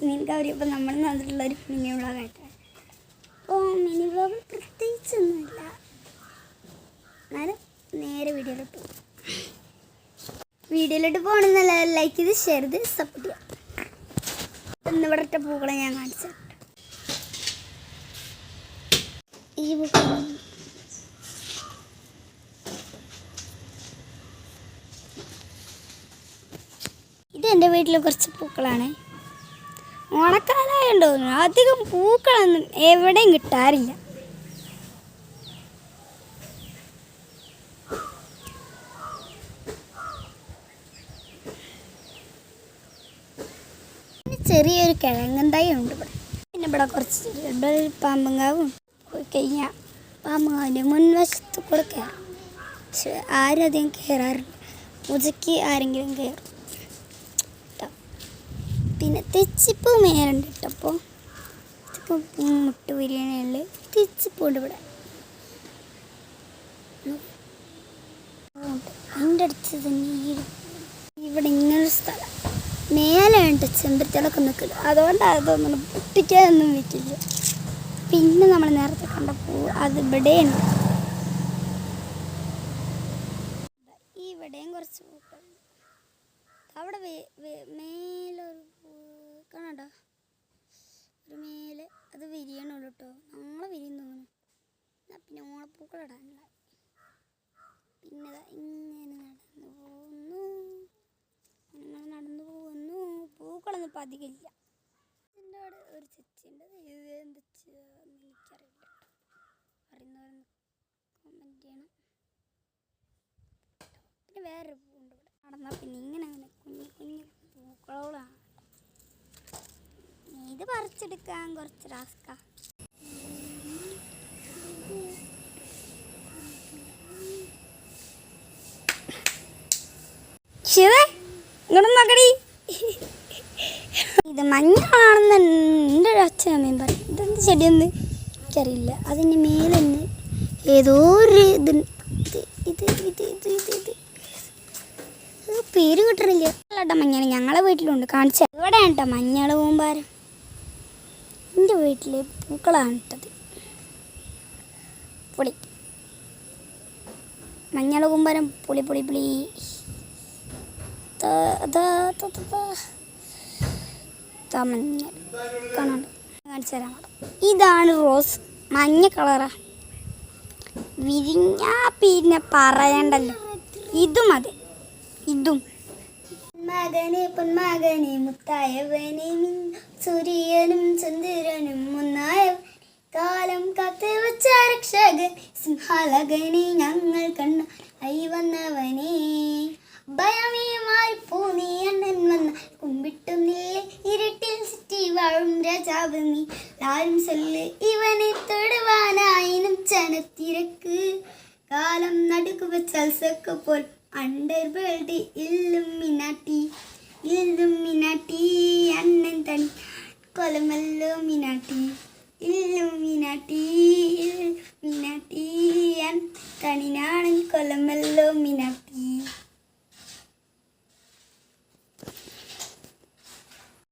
മീൻ കവരി. അപ്പോൾ നമ്മൾ വന്നിട്ടുള്ളൊരു മിനി വ്ളോഗായിട്ട്. അപ്പോൾ മിനി വ്ളോഗ് പ്രത്യേകിച്ചൊന്നുമില്ല, എന്നാലും നേരെ വീഡിയോയിലോട്ട് പോകണമെന്നല്ല, ലൈക്ക് ചെയ്ത് ഷെയർ ചെയ്ത് സപ്പോർട്ട് ചെയ്യാം. ഇന്നിവിടെ ഇട്ട പൂക്കളെ ഞാൻ കാണിച്ചു. ഈ പൂക്കൾ ഇത് എൻ്റെ വീട്ടിലെ കുറച്ച് പൂക്കളാണ്. ഓണക്കാലമായുണ്ടോ അധികം പൂക്കളൊന്നും എവിടെയും കിട്ടാറില്ല. ചെറിയൊരു കിഴങ്ങൻ തൈ ഉണ്ട് ഇവിടെ. പിന്നെ ഇവിടെ കുറച്ച് പാമ്പങ്കാവും പോയി കഴിഞ്ഞാൽ പാമ്പങ്കാവിൻ്റെ മുൻവശത്ത് കൂടെ കയറും. പക്ഷെ ആരും അധികം കയറാറില്ല. ഉച്ചയ്ക്ക് ആരെങ്കിലും കയറും. പിന്നെ തെച്ചിപ്പൂ മേലുണ്ട് ഇട്ടപ്പോൾ മുട്ട് ബിരിയാണികളിൽ തെച്ചിപ്പൂണ്ട് ഇവിടെ. അതിൻ്റെ അടുത്ത് തന്നെ ഇവിടെ ഇങ്ങനൊരു സ്ഥലം മേലുണ്ട് ചെമ്പരത്തികളൊക്കെ നിൽക്കില്ല. അതുകൊണ്ട് അതൊന്നും പൊട്ടിക്കാനൊന്നും വെക്കില്ല. പിന്നെ നമ്മൾ നേരത്തെ കണ്ട പൂ അത് ഇവിടെയുണ്ട്. ഇവിടെയും കുറച്ച് പൂക്കൾ. അവിടെ മേലൊരു പൂ കാണാണ്ടോ, ഒരു മേലെ അത് വിരിയണുള്ളൂ കേട്ടോ. ഞങ്ങൾ വിരിയും തോന്നുന്നു. പിന്നെ ഓണപ്പൂക്കളിടാനുള്ള. പിന്നെ ഇങ്ങനെ നടന്നു പോകുന്നു. പൂക്കളൊന്നും ഇപ്പം അധികമില്ല. ഇതിൻ്റെ അവിടെ ഒരു ചെച്ചിയുണ്ട്. ഇത് എന്താ എനിക്കറിയില്ല. അറിയുന്നവരൊന്ന് കമൻറ്റ് ചെയ്യണം. പിന്നെ വേറൊരു പൂവുണ്ട് ഇവിടെ. നടന്നാൽ പിന്നെ ഇങ്ങനെ കുഞ്ഞു കുഞ്ഞു പൂക്കളോളാണ്. ഇത് പറിച്ചെടുക്കാൻ കുറച്ച് ടാസ്കാ. ഇങ്ങോട്ട് നോക്കടി. ഇത് മഞ്ഞളാണെന്ന് എൻ്റെ ഒരു അച്ഛനമ്മയും പറയും. ഇതെന്ത് ചെടിയെന്ന് എനിക്കറിയില്ല. അതിൻ്റെ മേലെ ഏതോ ഒരു ഇത് പേര് കിട്ടണില്ല. കേട്ടോ മഞ്ഞൾ ഞങ്ങളെ വീട്ടിലുണ്ട്. കാണിച്ച ഇവിടെ കേട്ടോ മഞ്ഞൾ കൂമ്പാരം. എൻ്റെ വീട്ടിൽ പൂക്കളാണ് ഇട്ടത്. പൊളി മഞ്ഞൾ കൂമ്പാരം പുളി പുളി പുളി. മഞ്ഞൾ കാണാണ്ട് കാണിച്ചു തരാം. ഇതാണ് റോസ്. മഞ്ഞ കളറാ. വിരിഞ്ഞാ പിന്നെ പറയണ്ടല്ലോ. ഇതും അതെ, ഇതും മകനെ പൊന്മകനെ മുത്തായവനെ സൂര്യനും ചന്ദ്രനും ഒന്നായ കാലം കാത്ത് വച്ച രക്ഷകൻ സിംഹാലകനെ ഞങ്ങൾ കണ്ണ ഐ വന്നവനെ ഭയമേ മാറിപ്പോ നീ അണ്ണൻ വന്ന കുമ്പിട്ടും നില്ലേ ഇരുട്ടിൽ ചുറ്റി വാഴും രാജാവ് നീ ആരും ചൊല്ല് ഇവനെ തൊടുവാനായിനും ജനത്തിരക്ക് കാലം നടുക്ക് വെച്ചാൽ സെക്ക് പോൽ അണ്ടർവേൾഡ് ഇല്ലുമിനാട്ടി അണ്ണൻ തനി കൊലമല്ലോ മിനാട്ടി.